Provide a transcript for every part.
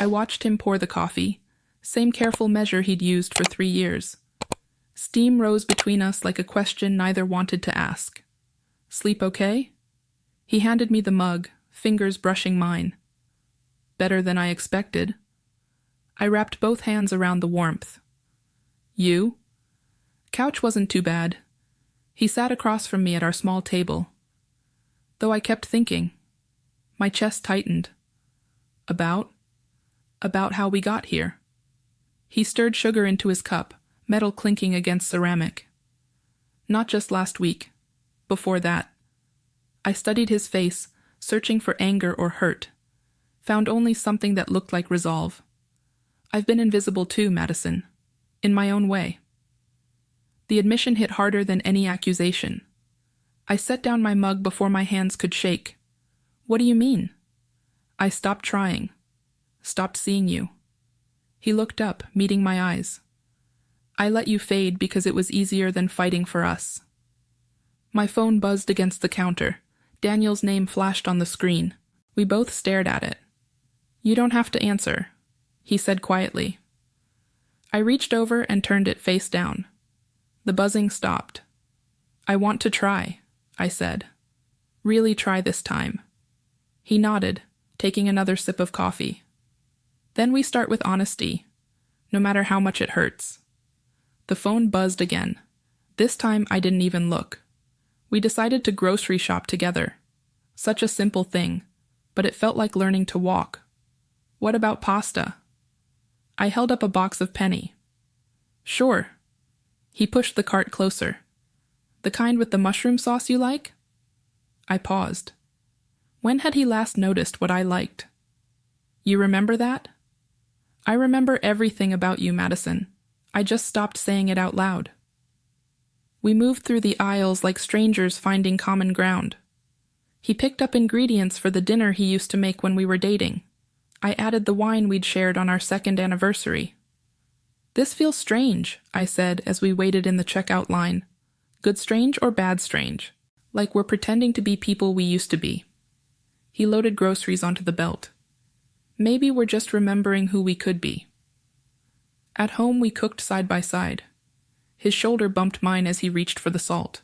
I watched him pour the coffee, same careful measure he'd used for 3 years. Steam rose between us like a question neither wanted to ask. Sleep okay? He handed me the mug, fingers brushing mine. Better than I expected. I wrapped both hands around the warmth. You? Couch wasn't too bad. He sat across from me at our small table. Though I kept thinking. My chest tightened. About how we got here. He stirred sugar into his cup, metal clinking against ceramic. Not just last week. Before that. I studied his face, searching for anger or hurt. Found only something that looked like resolve. I've been invisible too, Madison. In my own way. The admission hit harder than any accusation. I set down my mug before my hands could shake. What do you mean? I stopped trying. Stopped seeing you. He looked up, meeting my eyes. I let you fade because it was easier than fighting for us. My phone buzzed against the counter. Daniel's name flashed on the screen. We both stared at it. You don't have to answer, he said quietly. I reached over and turned it face down. The buzzing stopped. I want to try, I said. Really try this time. He nodded, taking another sip of coffee. Then we start with honesty, no matter how much it hurts. The phone buzzed again. This time I didn't even look. We decided to grocery shop together. Such a simple thing, but it felt like learning to walk. What about pasta? I held up a box of penny. Sure. He pushed the cart closer. The kind with the mushroom sauce you like? I paused. When had he last noticed what I liked? You remember that? I remember everything about you, Madison. I just stopped saying it out loud. We moved through the aisles like strangers finding common ground. He picked up ingredients for the dinner he used to make when we were dating. I added the wine we'd shared on our 2nd anniversary. This feels strange, I said as we waited in the checkout line. Good strange or bad strange? Like we're pretending to be people we used to be. He loaded groceries onto the belt. Maybe we're just remembering who we could be. At home we cooked side by side. His shoulder bumped mine as he reached for the salt.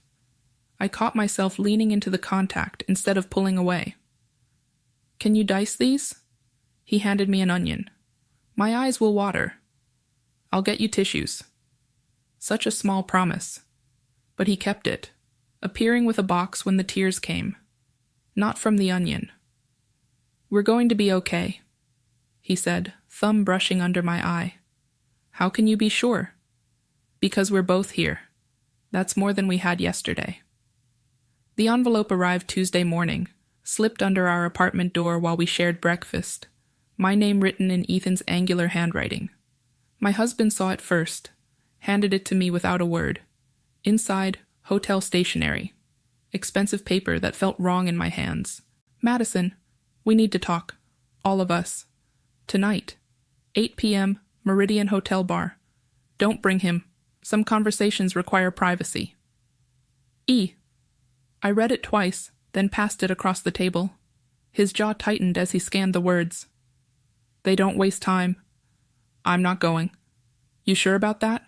I caught myself leaning into the contact instead of pulling away. Can you dice these? He handed me an onion. My eyes will water. I'll get you tissues. Such a small promise. But he kept it, appearing with a box when the tears came. Not from the onion. We're going to be okay, he said, thumb brushing under my eye. How can you be sure? Because we're both here. That's more than we had yesterday. The envelope arrived Tuesday morning, slipped under our apartment door while we shared breakfast, my name written in Ethan's angular handwriting. My husband saw it first, handed it to me without a word. Inside, hotel stationery. Expensive paper that felt wrong in my hands. Madison, we need to talk. All of us. Tonight. 8 p.m., Meridian Hotel Bar. Don't bring him. Some conversations require privacy. E. I read it twice, then passed it across the table. His jaw tightened as he scanned the words. They don't waste time. I'm not going. You sure about that?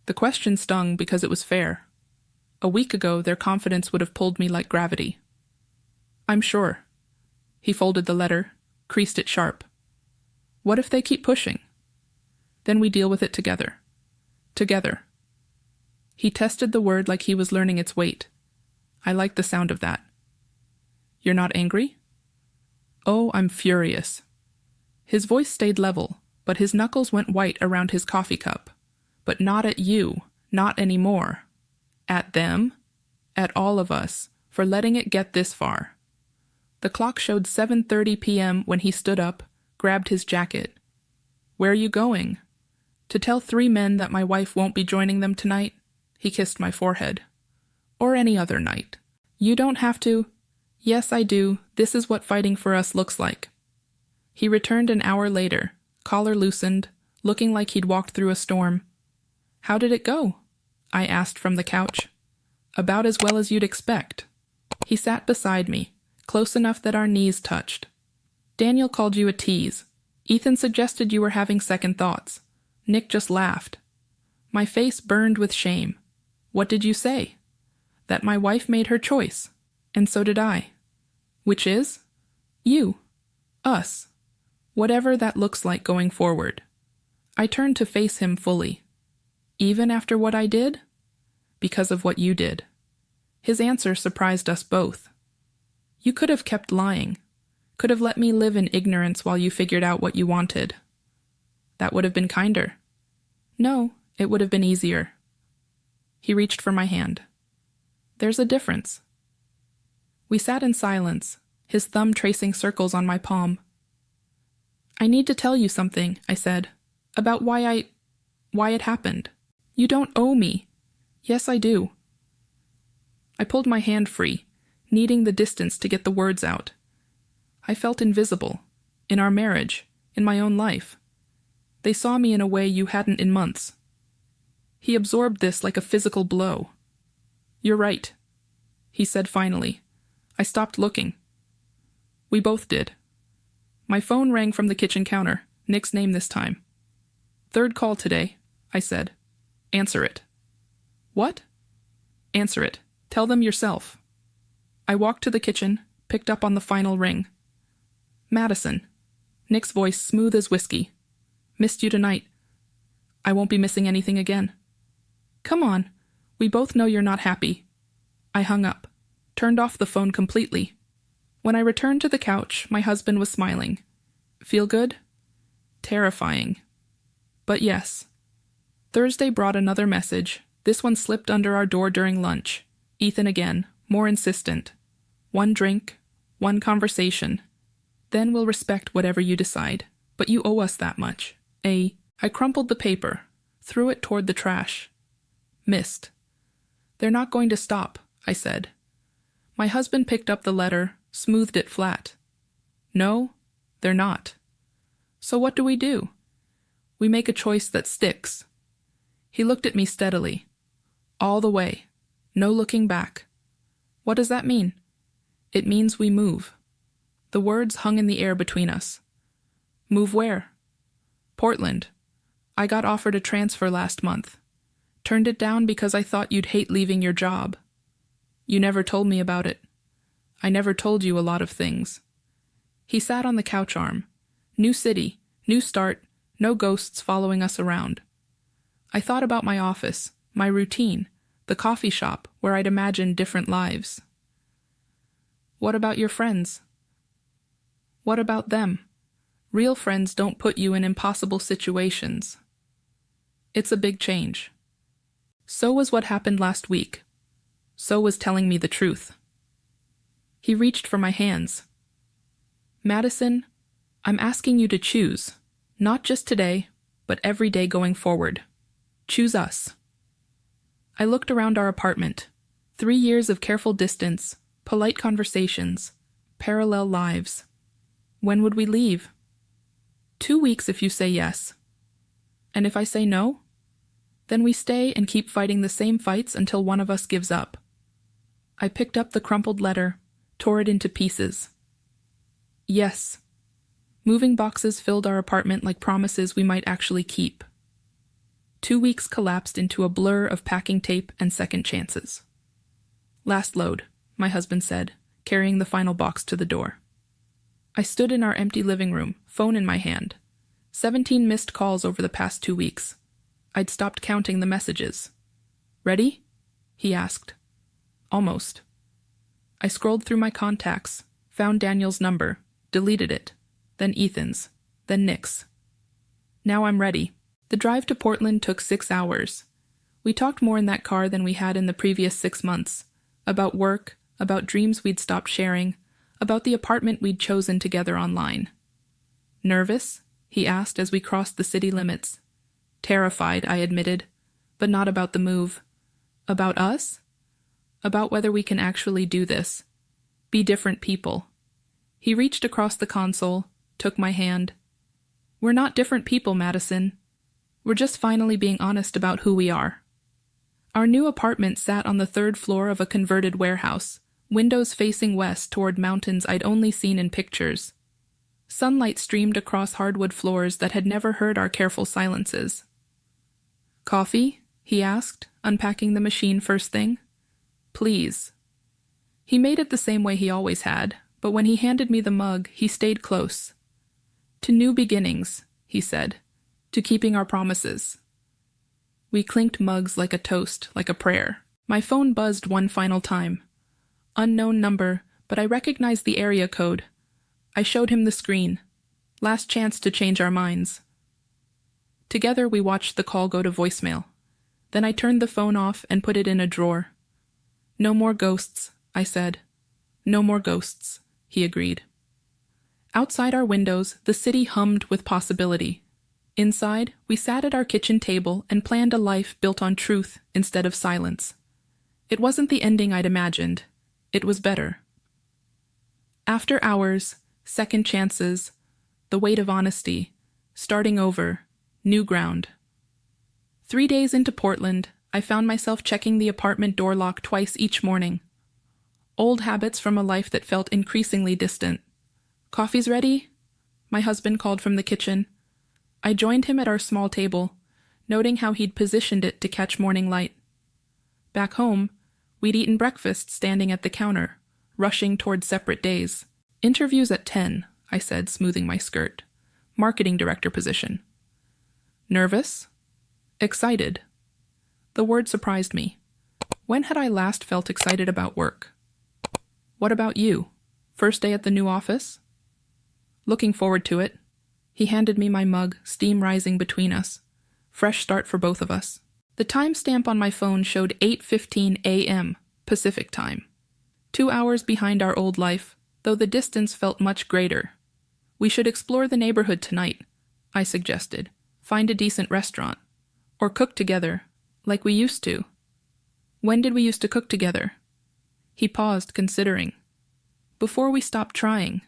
The question stung because it was fair. A week ago, their confidence would have pulled me like gravity. I'm sure. He folded the letter, creased it sharp. What if they keep pushing? Then we deal with it together. Together. He tested the word like he was learning its weight. I liked the sound of that. You're not angry? Oh, I'm furious. His voice stayed level, but his knuckles went white around his coffee cup. But not at you, not anymore. At them? At all of us, for letting it get this far. The clock showed 7:30 p.m. when he stood up, grabbed his jacket. Where are you going? To tell 3 men that my wife won't be joining them tonight? He kissed my forehead. Or any other night. You don't have to. Yes, I do. This is what fighting for us looks like. He returned an hour later, collar loosened, looking like he'd walked through a storm. How did it go? I asked from the couch. About as well as you'd expect. He sat beside me, close enough that our knees touched. Daniel called you a tease. Ethan suggested you were having second thoughts. Nick just laughed. My face burned with shame. What did you say? That my wife made her choice. And so did I. Which is? You. Us. Whatever that looks like going forward. I turned to face him fully. Even after what I did? Because of what you did. His answer surprised us both. You could have kept lying. Could have let me live in ignorance while you figured out what you wanted. That would have been kinder. No, it would have been easier. He reached for my hand. There's a difference. We sat in silence, his thumb tracing circles on my palm. I need to tell you something, I said, about why it happened. You don't owe me. Yes, I do. I pulled my hand free, needing the distance to get the words out. I felt invisible, in our marriage, in my own life. They saw me in a way you hadn't in months. He absorbed this like a physical blow. You're right, he said finally. I stopped looking. We both did. My phone rang from the kitchen counter, Nick's name this time. Third call today, I said. Answer it. What? Answer it. Tell them yourself. I walked to the kitchen, picked up on the final ring. Madison. Nick's voice smooth as whiskey. Missed you tonight. I won't be missing anything again. Come on. We both know you're not happy. I hung up, turned off the phone completely. When I returned to the couch, my husband was smiling. Feel good? Terrifying. But yes. Thursday brought another message. This one slipped under our door during lunch. Ethan again, more insistent. One drink, one conversation. Then we'll respect whatever you decide. But you owe us that much. I crumpled the paper, threw it toward the trash. Missed. They're not going to stop, I said. My husband picked up the letter, smoothed it flat. No, they're not. So what do? We make a choice that sticks. He looked at me steadily. All the way. No looking back. What does that mean? It means we move. The words hung in the air between us. Move where? Portland. I got offered a transfer last month. Turned it down because I thought you'd hate leaving your job. You never told me about it. I never told you a lot of things. He sat on the couch arm. New city, new start, no ghosts following us around. I thought about my office, my routine, the coffee shop where I'd imagined different lives. What about your friends? What about them? Real friends don't put you in impossible situations. It's a big change. So was what happened last week. So was telling me the truth. He reached for my hands. Madison, I'm asking you to choose, not just today, but every day going forward. Choose us. I looked around our apartment. 3 years of careful distance, polite conversations, parallel lives. When would we leave? 2 weeks if you say yes. And if I say no? Then we stay and keep fighting the same fights until one of us gives up. I picked up the crumpled letter, tore it into pieces. Yes. Moving boxes filled our apartment like promises we might actually keep. 2 weeks collapsed into a blur of packing tape and second chances. Last load, my husband said, carrying the final box to the door. I stood in our empty living room, phone in my hand. 17 missed calls over the past 2 weeks. I'd stopped counting the messages. Ready? He asked. Almost. I scrolled through my contacts, found Daniel's number, deleted it, then Ethan's, then Nick's. Now I'm ready. The drive to Portland took 6 hours. We talked more in that car than we had in the previous 6 months. About work, about dreams we'd stopped sharing, about the apartment we'd chosen together online. Nervous? He asked as we crossed the city limits. Terrified, I admitted, but not about the move. About us? About whether we can actually do this. Be different people. He reached across the console, took my hand. We're not different people, Madison. We're just finally being honest about who we are. Our new apartment sat on the 3rd floor of a converted warehouse, windows facing west toward mountains I'd only seen in pictures. Sunlight streamed across hardwood floors that had never heard our careful silences. "Coffee?" he asked, unpacking the machine first thing. "Please." He made it the same way he always had, but when he handed me the mug, he stayed close. "To new beginnings," he said, "to keeping our promises." We clinked mugs like a toast, like a prayer. My phone buzzed one final time. Unknown number, but I recognized the area code. I showed him the screen. Last chance to change our minds. Together we watched the call go to voicemail. Then I turned the phone off and put it in a drawer. "No more ghosts," I said. "No more ghosts," he agreed. Outside our windows, the city hummed with possibility. Inside, we sat at our kitchen table and planned a life built on truth instead of silence. It wasn't the ending I'd imagined. It was better. After hours, second chances, the weight of honesty, starting over, new ground. 3 days into Portland, I found myself checking the apartment door lock twice each morning. Old habits from a life that felt increasingly distant. "Coffee's ready?" My husband called from the kitchen. I joined him at our small table, noting how he'd positioned it to catch morning light. Back home, we'd eaten breakfast standing at the counter, rushing toward separate days. "Interview's at 10, I said, smoothing my skirt. "Marketing director position." "Nervous?" "Excited." The word surprised me. When had I last felt excited about work? "What about you? First day at the new office?" "Looking forward to it." He handed me my mug, steam rising between us. Fresh start for both of us. The timestamp on my phone showed 8:15 a.m. Pacific time. 2 hours behind our old life, though the distance felt much greater. "We should explore the neighborhood tonight," I suggested. "Find a decent restaurant. Or cook together, like we used to." "When did we used to cook together?" He paused, considering. "Before we stopped trying.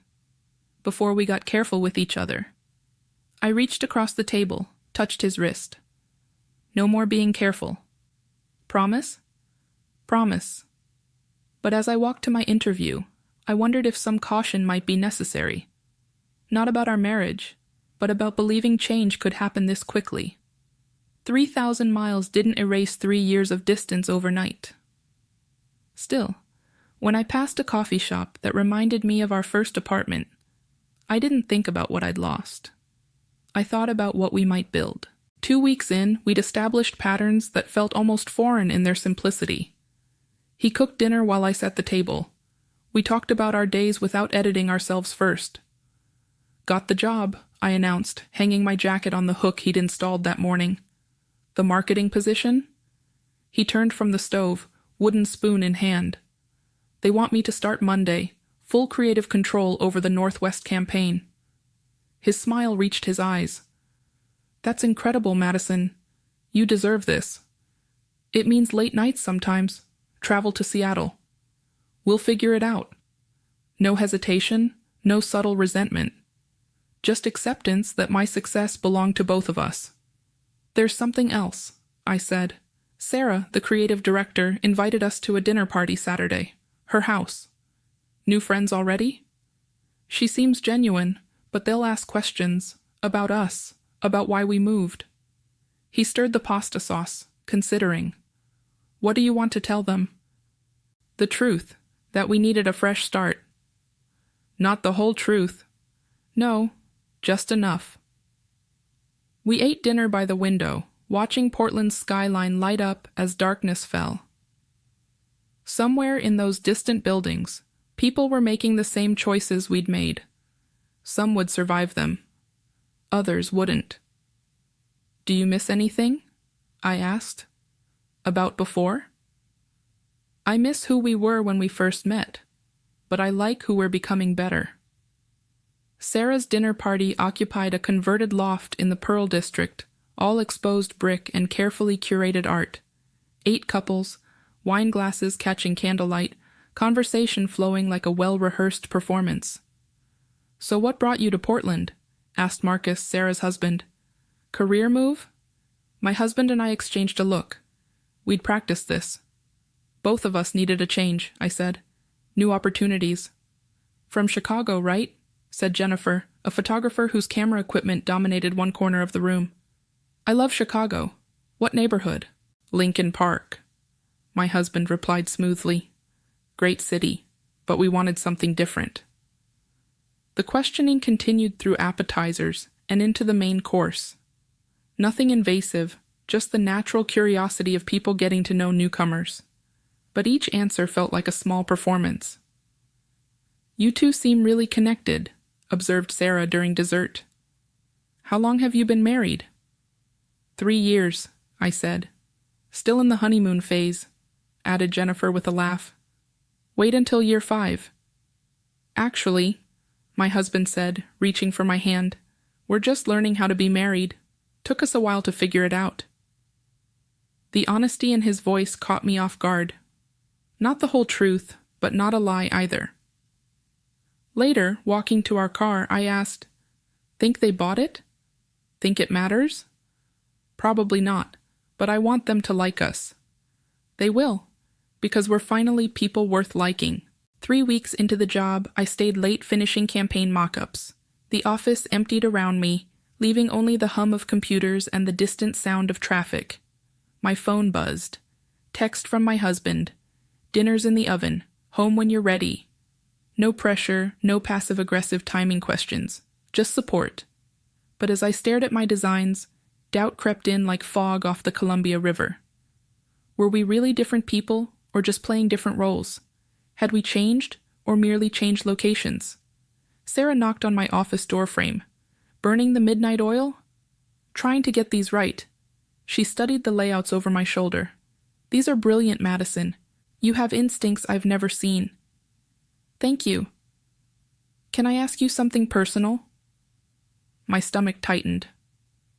Before we got careful with each other." I reached across the table, touched his wrist. "No more being careful." "Promise?" "Promise." But as I walked to my interview, I wondered if some caution might be necessary. Not about our marriage, but about believing change could happen this quickly. 3,000 miles didn't erase 3 years of distance overnight. Still, when I passed a coffee shop that reminded me of our first apartment, I didn't think about what I'd lost. I thought about what we might build. 2 weeks in, we'd established patterns that felt almost foreign in their simplicity. He cooked dinner while I set the table. We talked about our days without editing ourselves first. "Got the job," I announced, hanging my jacket on the hook he'd installed that morning. "The marketing position?" He turned from the stove, wooden spoon in hand. "They want me to start Monday, full creative control over the Northwest campaign." His smile reached his eyes. "That's incredible, Madison. You deserve this. It means late nights sometimes, travel to Seattle. We'll figure it out." No hesitation, no subtle resentment. Just acceptance that my success belonged to both of us. "There's something else," I said. "Sarah, the creative director, invited us to a dinner party Saturday. Her house. New friends already?" "She seems genuine, but they'll ask questions. About us. About why we moved." He stirred the pasta sauce, considering. "What do you want to tell them?" "The truth. That we needed a fresh start." "Not the whole truth." "No, just enough." We ate dinner by the window, watching Portland's skyline light up as darkness fell. Somewhere in those distant buildings, people were making the same choices we'd made. Some would survive them. Others wouldn't. "Do you miss anything?" I asked. "About before?" "I miss who we were when we first met, but I like who we're becoming better." Sarah's dinner party occupied a converted loft in the Pearl District, all exposed brick and carefully curated art. 8 couples, wine glasses catching candlelight, conversation flowing like a well-rehearsed performance. "So what brought you to Portland?" asked Marcus, Sarah's husband. "Career move?" My husband and I exchanged a look. We'd practiced this. "Both of us needed a change," I said. "New opportunities." "From Chicago, right?" said Jennifer, a photographer whose camera equipment dominated one corner of the room. I love Chicago. What neighborhood? Lincoln Park. My husband replied smoothly. Great city, but we wanted something different. The questioning continued through appetizers and into the main course. Nothing invasive, just the natural curiosity of people getting to know newcomers. But each answer felt like a small performance. You two seem really connected, observed Sarah during dessert. How long have you been married? 3 years, I said. Still in the honeymoon phase, added Jennifer with a laugh. Wait until year 5. Actually, my husband said, reaching for my hand, we're just learning how to be married. Took us a while to figure it out. The honesty in his voice caught me off guard. Not the whole truth, but not a lie either. Later, walking to our car, I asked, Think they bought it? Think it matters? Probably not, but I want them to like us. They will, because we're finally people worth liking. 3 weeks into the job, I stayed late finishing campaign mock-ups. The office emptied around me, leaving only the hum of computers and the distant sound of traffic. My phone buzzed. Text from my husband. Dinner's in the oven. Home when you're ready. No pressure, no passive-aggressive timing questions. Just support. But as I stared at my designs, doubt crept in like fog off the Columbia River. Were we really different people, or just playing different roles? Had we changed, or merely changed locations? Sarah knocked on my office doorframe. Burning the midnight oil? Trying to get these right. She studied the layouts over my shoulder. These are brilliant, Madison. You have instincts I've never seen. Thank you. Can I ask you something personal? My stomach tightened.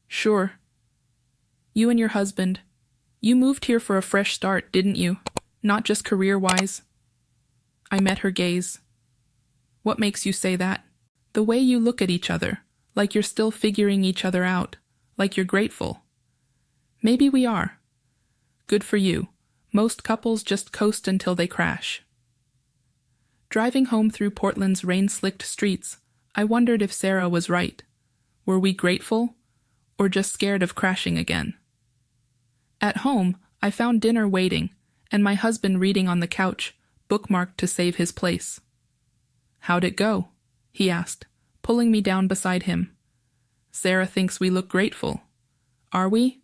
Sure. You and your husband. You moved here for a fresh start, didn't you? Not just career-wise. I met her gaze. What makes you say that? The way you look at each other, like you're still figuring each other out, like you're grateful. Maybe we are. Good for you. Most couples just coast until they crash. Driving home through Portland's rain-slicked streets, I wondered if Sarah was right. Were we grateful, or just scared of crashing again? At home, I found dinner waiting, and my husband reading on the couch, bookmarked to save his place. How'd it go? He asked, pulling me down beside him. Sarah thinks we look grateful. Are we?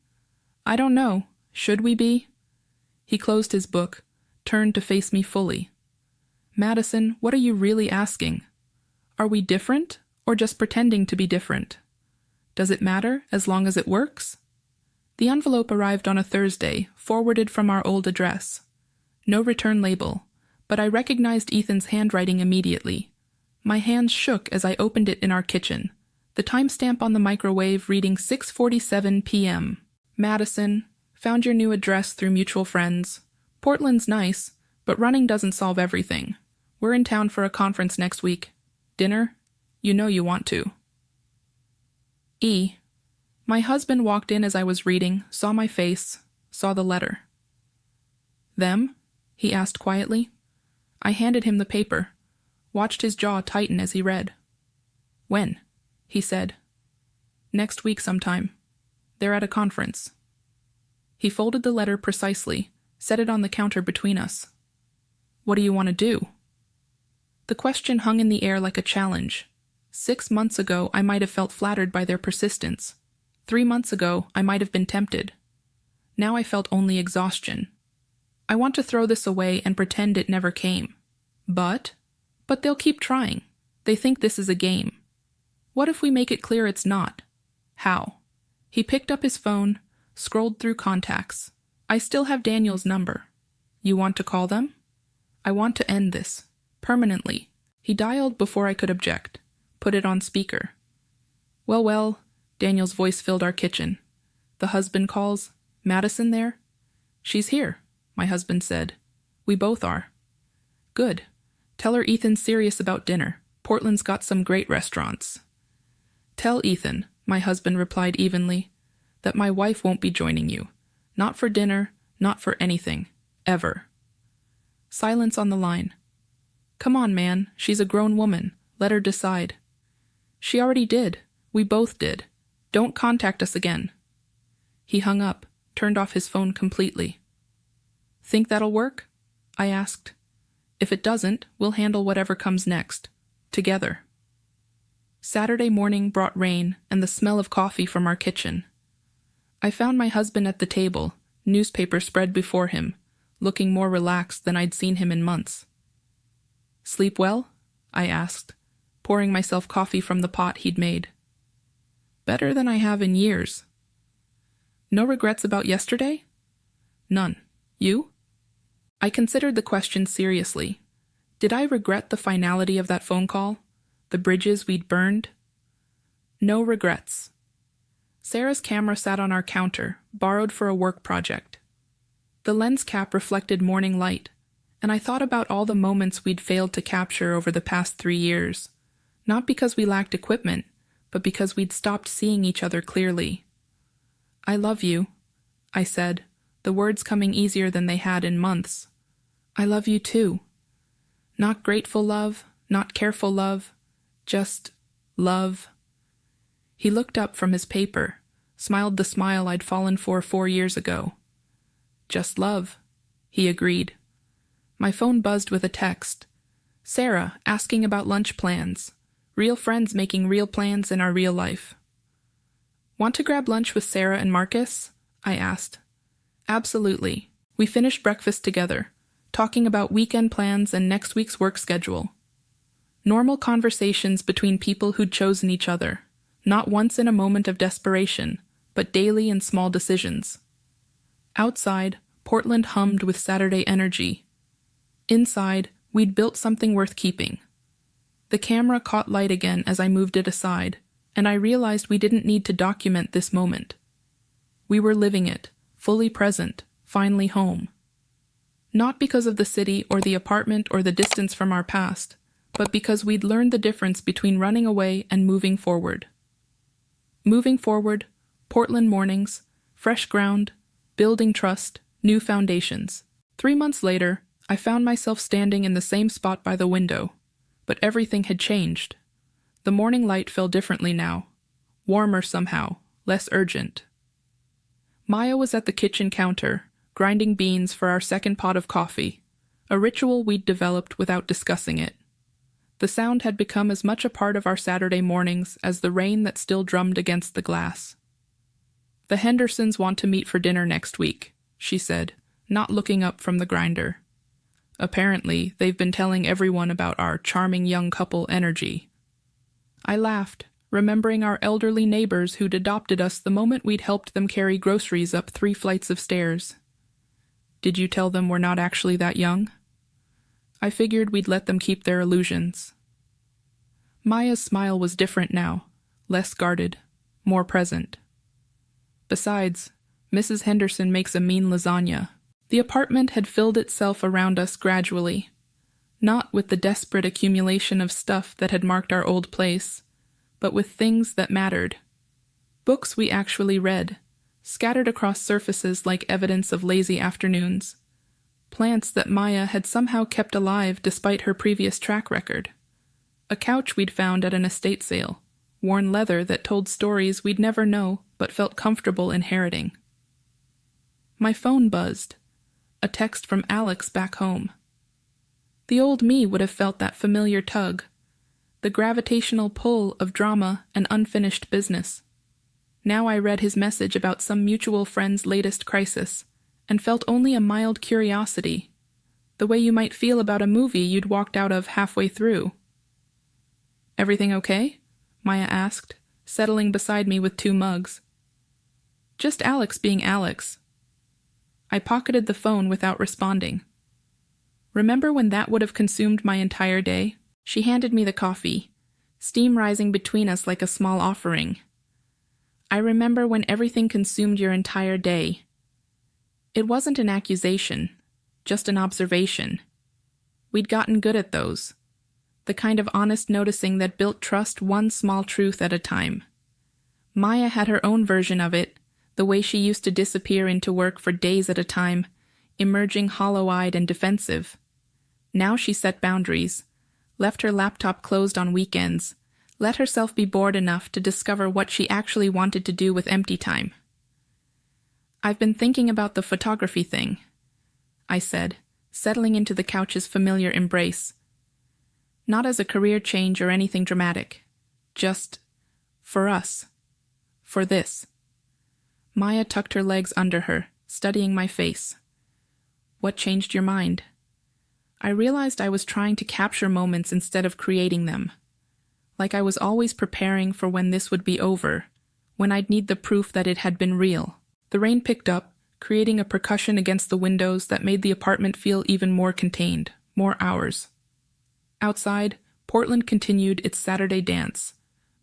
I don't know. Should we be? He closed his book, turned to face me fully. Madison, what are you really asking? Are we different, or just pretending to be different? Does it matter as long as it works? The envelope arrived on a Thursday, forwarded from our old address. No return label, but I recognized Ethan's handwriting immediately. My hands shook as I opened it in our kitchen, the timestamp on the microwave reading 6:47 p.m. Madison, found your new address through mutual friends. Portland's nice, but running doesn't solve everything. We're in town for a conference next week. Dinner? You know you want to. E. My husband walked in as I was reading, saw my face, saw the letter. Them? He asked quietly. I handed him the paper, watched his jaw tighten as he read. When? He said. Next week sometime. They're at a conference. He folded the letter precisely, set it on the counter between us. What do you want to do? The question hung in the air like a challenge. 6 months ago, I might have felt flattered by their persistence. 3 months ago, I might have been tempted. Now I felt only exhaustion. I want to throw this away and pretend it never came. But they'll keep trying. They think this is a game. What if we make it clear it's not? How? He picked up his phone, scrolled through contacts. I still have Daniel's number. You want to call them? I want to end this. Permanently. He dialed before I could object. Put it on speaker. Well, Daniel's voice filled our kitchen. The husband calls. Madison there? She's here, my husband said. We both are. Good. Tell her Ethan's serious about dinner. Portland's got some great restaurants. Tell Ethan, my husband replied evenly, that my wife won't be joining you. Not for dinner, not for anything. Ever. Silence on the line. Come on, man. She's a grown woman. Let her decide. She already did. We both did. Don't contact us again. He hung up, turned off his phone completely. Think that'll work? I asked. If it doesn't, we'll handle whatever comes next. Together. Saturday morning brought rain and the smell of coffee from our kitchen. I found my husband at the table, newspaper spread before him, looking more relaxed than I'd seen him in months. Sleep well? I asked, pouring myself coffee from the pot he'd made. Better than I have in years. No regrets about yesterday? None. You? I considered the question seriously. Did I regret the finality of that phone call? The bridges we'd burned? No regrets. Sarah's camera sat on our counter, borrowed for a work project. The lens cap reflected morning light, and I thought about all the moments we'd failed to capture over the past 3 years, not because we lacked equipment, but because we'd stopped seeing each other clearly. I love you, I said, the words coming easier than they had in months. I love you too. Not grateful love, not careful love, just love. He looked up from his paper, smiled the smile I'd fallen for 4 years ago. Just love, he agreed. My phone buzzed with a text. Sarah, asking about lunch plans. Real friends making real plans in our real life. Want to grab lunch with Sarah and Marcus? I asked. Absolutely. We finished breakfast together, talking about weekend plans and next week's work schedule. Normal conversations between people who'd chosen each other, not once in a moment of desperation, but daily in small decisions. Outside, Portland hummed with Saturday energy. Inside, we'd built something worth keeping. The camera caught light again as I moved it aside, and I realized we didn't need to document this moment. We were living it, fully present, finally home. Not because of the city or the apartment or the distance from our past, but because we'd learned the difference between running away and moving forward. Moving forward, Portland mornings, fresh ground, building trust, new foundations. 3 months later, I found myself standing in the same spot by the window, but everything had changed. The morning light fell differently now, warmer somehow, less urgent. Maya was at the kitchen counter, grinding beans for our second pot of coffee, a ritual we'd developed without discussing it. The sound had become as much a part of our Saturday mornings as the rain that still drummed against the glass. The Hendersons want to meet for dinner next week, she said, not looking up from the grinder. Apparently, they've been telling everyone about our charming young couple energy. I laughed, remembering our elderly neighbors who'd adopted us the moment we'd helped them carry groceries up 3 flights of stairs. Did you tell them we're not actually that young? I figured we'd let them keep their illusions. Maya's smile was different now, less guarded, more present. Besides, Mrs. Henderson makes a mean lasagna. The apartment had filled itself around us gradually, not with the desperate accumulation of stuff that had marked our old place, but with things that mattered. Books we actually read, scattered across surfaces like evidence of lazy afternoons. Plants that Maya had somehow kept alive despite her previous track record. A couch we'd found at an estate sale, worn leather that told stories we'd never know but felt comfortable inheriting. My phone buzzed. A text from Alex back home. The old me would have felt that familiar tug, the gravitational pull of drama and unfinished business. Now I read his message about some mutual friend's latest crisis, and felt only a mild curiosity, the way you might feel about a movie you'd walked out of halfway through. Everything okay? Maya asked, settling beside me with 2 mugs. Just Alex being Alex. I pocketed the phone without responding. Remember when that would have consumed my entire day? She handed me the coffee, steam rising between us like a small offering. I remember when everything consumed your entire day. It wasn't an accusation, just an observation. We'd gotten good at those. The kind of honest noticing that built trust one small truth at a time. Maya had her own version of it, the way she used to disappear into work for days at a time, emerging hollow-eyed and defensive. Now she set boundaries, left her laptop closed on weekends, Let herself be bored enough to discover what she actually wanted to do with empty time. I've been thinking about the photography thing, I said, settling into the couch's familiar embrace. Not as a career change or anything dramatic. Just for us. For this. Maya tucked her legs under her, studying my face. What changed your mind? I realized I was trying to capture moments instead of creating them. Like I was always preparing for when this would be over, when I'd need the proof that it had been real. The rain picked up, creating a percussion against the windows that made the apartment feel even more contained, more ours. Outside, Portland continued its Saturday dance,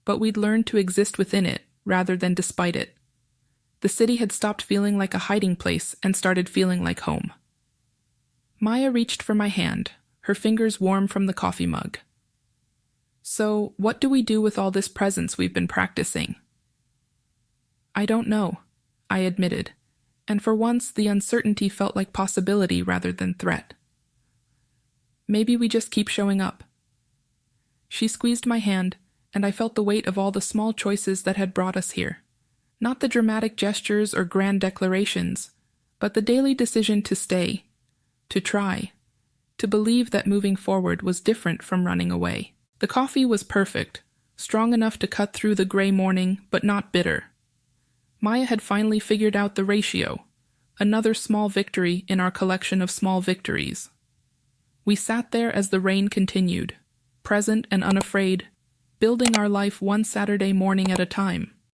but we'd learned to exist within it rather than despite it. The city had stopped feeling like a hiding place and started feeling like home. Maya reached for my hand, her fingers warm from the coffee mug. So, what do we do with all this presence we've been practicing? I don't know, I admitted, and for once the uncertainty felt like possibility rather than threat. Maybe we just keep showing up. She squeezed my hand, and I felt the weight of all the small choices that had brought us here. Not the dramatic gestures or grand declarations, but the daily decision to stay, to try, to believe that moving forward was different from running away. The coffee was perfect, strong enough to cut through the gray morning, but not bitter. Maya had finally figured out the ratio, another small victory in our collection of small victories. We sat there as the rain continued, present and unafraid, building our life one Saturday morning at a time.